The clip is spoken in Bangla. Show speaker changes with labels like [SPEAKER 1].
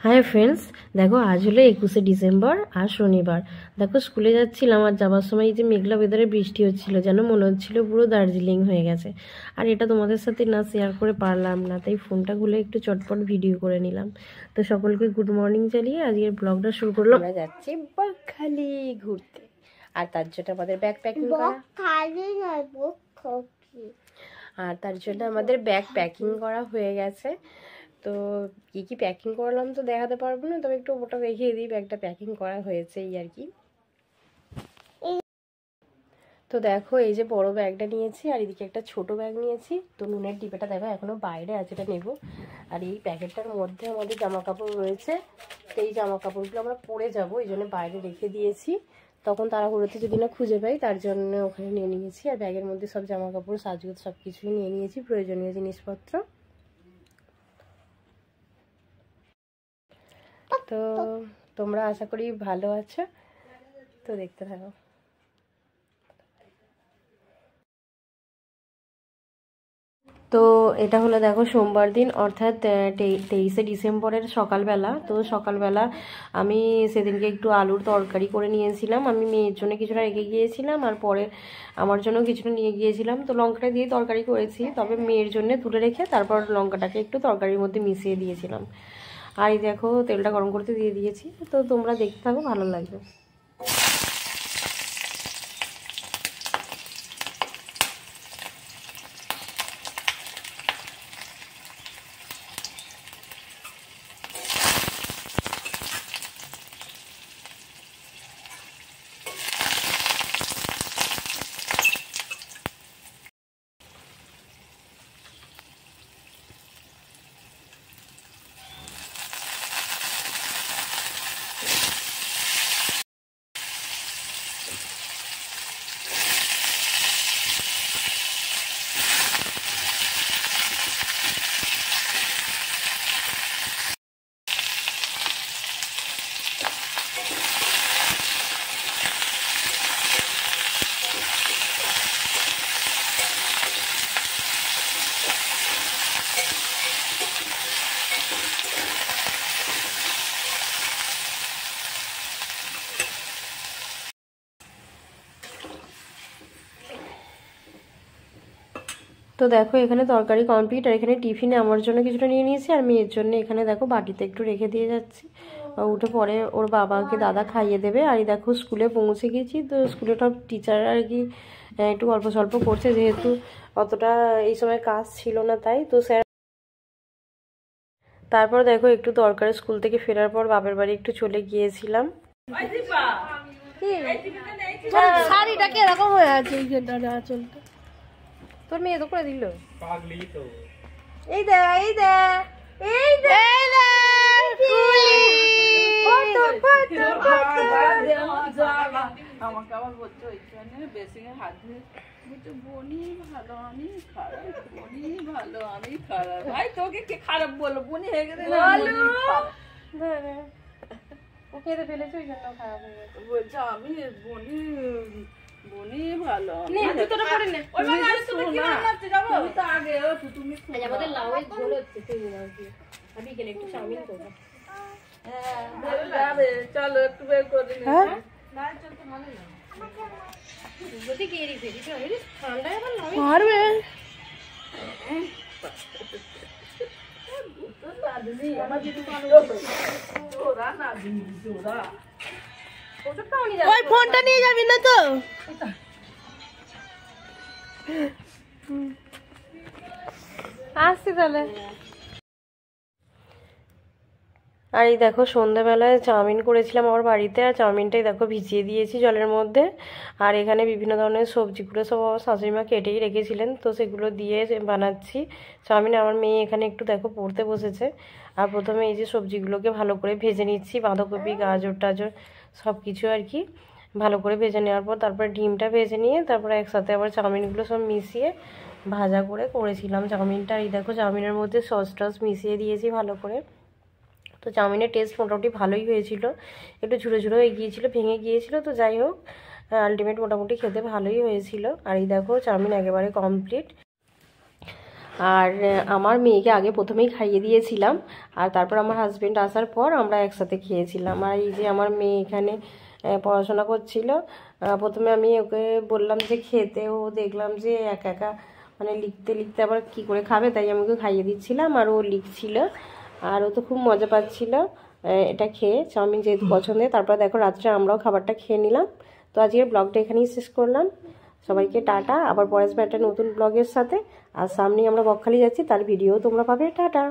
[SPEAKER 1] हाय फ्रेंड्स, देखो आज हलो 21 डिसेम्बर और शनिवार। देखो स्कूले जाচ্ছিলাম আর যাবার সময় এই যে মেঘলা ওয়েদারে বৃষ্টি হচ্ছিল, যেন মনে হচ্ছিল পুরো দার্জিলিং হয়ে গেছে। আর এটা তোমাদের সাথে না শেয়ার করে পারলাম না, তাই ফোনটা খুলে একটু চটপট ভিডিও করে নিলাম। তো সকলকে গুড মর্নিং জানিয়ে আজকের ব্লগটা শুরু করলাম। আমরা যাচ্ছি বকখালি ঘুরতে, আর তার জন্য আমাদের ব্যাগ প্যাকিং করা, আর তার জন্য আমাদের ব্যাগ প্যাকিং করা হয়ে গেছে। তো কি কি প্যাকিং করলাম তো দেখাতে পারবো না, তবে একটু ওটা দেখিয়ে দিই। ব্যাগটা প্যাকিং করা হয়েছে এই আর কি। তো দেখো এই যে বড় ব্যাগটা নিয়েছি, আর এদিকে একটা ছোট ব্যাগ নিয়েছি। তো নুনের ডিব্বাটা দেখো এখনো বাইরে আছে, এটা নেবো। আর এই প্যাকেটটার মধ্যে আমাদের জামা কাপড় রয়েছে। তো এই জামা কাপড়গুলো আমরা পরে যাবো, এই জন্য বাইরে রেখে দিয়েছি। তখন তাড়াহুড়োতে যদি না খুঁজে পাই, তার জন্য ওখানে নিয়ে নিয়েছি। আর ব্যাগের মধ্যে সব জামা কাপড় সাজগোজ সব কিছুই নিয়ে নিয়েছি, প্রয়োজনীয় জিনিসপত্র। তো তোমরা আশা করি ভালো আছো, তো দেখতে থাকো। তো এটা হলো দেখো সোমবার দিন, অর্থাৎ 23শে ডিসেম্বরের সকালবেলা। তো সকালবেলা আমি সেদিনকে একটু আলুর তরকারি করে নিয়েছিলাম। আমি মেয়ের জন্য কিছুটা রেখে গিয়েছিলাম, আর পরে আমার জন্য কিছুটা নিয়ে গিয়েছিলাম। তো লঙ্কাটা দিয়ে তরকারি করেছি, তবে মেয়ের জন্য তুলে রেখে তারপর লঙ্কাটাকে একটু তরকারির মধ্যে মিশিয়ে দিয়েছিলাম। আর এই দেখো তেলটা গরম করতে দিয়ে দিয়েছি। তো তোমরা দেখতে থাকো, ভালো লাগবে। তো দেখো এখানে তরকারি কমপ্লিট, আর এখানে টিফিনে আমার জন্য কিছুটা নিয়ে নিয়েছি, আর মেয়ের জন্য এখানে দেখো বাটিতে একটু রেখে দিয়ে যাচ্ছি। উঠে পরে ওর বাবাকে দাদা খাইয়ে দেবে। আর এই দেখো স্কুলে পৌঁছে গেছি। তো স্কুলে সব টিচার আর কি একটু গল্প সল্প করছে, যেহেতু অতটা এই সময় কাজ ছিল না, তাই তো স্যার। তারপর দেখো একটু দরকারে স্কুল থেকে ফেরার পর বাপের বাড়ি একটু চলে গিয়েছিলাম। শাড়িটাকে এরকম হয়ে আছে, চলতে তোর মেয়ে তো করে দিল। এই দে এই দে এই দে
[SPEAKER 2] আমাকে আবার বলছে ওইখানে বেসিংয়ে হাত ধুয়ে বলছে বনি ভালো আমি খারাপ, বনি ভালো আমি খারাপ। ভাই তোকে কে খারাপ বললো? বনি হয়ে গেছে,
[SPEAKER 1] ও খেতে ফেলেছে ওই জন্য খারাপ হয়ে গেছে।
[SPEAKER 2] বলছে আমি বনি বনি ভালো।
[SPEAKER 1] আমাদের লাউয়ের ঝোল হচ্ছে, আমি গেলে একটু চাউমিন করবো।
[SPEAKER 2] চলো একটু বের করে নি।
[SPEAKER 1] ওই ফোনটা নিয়ে যাবি না তো? আসছি তাহলে। আর এই দেখো সন্ধ্যাবেলায় চাউমিন করেছিলাম আমার বাড়িতে, আর চাউমিনটাই দেখো ভিজিয়ে দিয়েছি জলের মধ্যে। আর এখানে বিভিন্ন ধরনের সবজিগুলো সব আমার শাশুড়িমা কেটেই রেখেছিলেন, তো সেগুলো দিয়ে বানাচ্ছি চাউমিন। আমার মেয়ে এখানে একটু দেখো পড়তে বসেছে। আর প্রথমে এই যে সবজিগুলোকে ভালো করে ভেজে নিচ্ছি, বাঁধাকপি গাজর টাজর সব কিছু আর কি ভালো করে ভেজে নেওয়ার পর তারপরে ডিমটা ভেজে নিয়ে তারপরে একসাথে আবার চাউমিনগুলো সব মিশিয়ে ভাজা করে করেছিলাম চাউমিনটা। আর এই দেখো চাউমিনের মধ্যে সস টস মিশিয়ে দিয়েছি ভালো করে। তো চাউমিনের টেস্ট মোটামুটি ভালোই হয়েছিল, একটু ঝুড়ো ঝুড়ো হয়ে গিয়েছিলো, ভেঙে গিয়েছিলো। তো যাই হোক আলটিমেট মোটামুটি খেতে ভালোই হয়েছিল। আর এই দেখো চাউমিন একেবারে কমপ্লিট। আর আমার মেয়েকে আগে প্রথমেই খাইয়ে দিয়েছিলাম, আর তারপর আমার হাজবেন্ড আসার পর আমরা একসাথে খেয়েছিলাম। আর এই যে আমার মেয়ে এখানে পড়াশোনা করছিল। প্রথমে আমি ওকে বললাম যে খেতে, ও দেখলাম যে একা একা মানে লিখতে লিখতে আবার কি করে খাবে, তাই আমি ওকে খাইয়ে দিচ্ছিলাম আর ও লিখছিল। আর ও তো খুব মজা পাচ্ছিল এটা খেয়ে, চাউমিন যেহেতু পছন্দের। তারপর দেখো রাত্রে আমরাও খাবারটা খেয়ে নিলাম। তো আজকের ব্লগটা এখানেই শেষ করলাম। সবাইকে টাটা, আবার পরে আসবে একটা নতুন ব্লগের সাথে। আর সামনেই আমরা বকখালি যাচ্ছি, তার ভিডিও তোমরা পাবে। টাটা।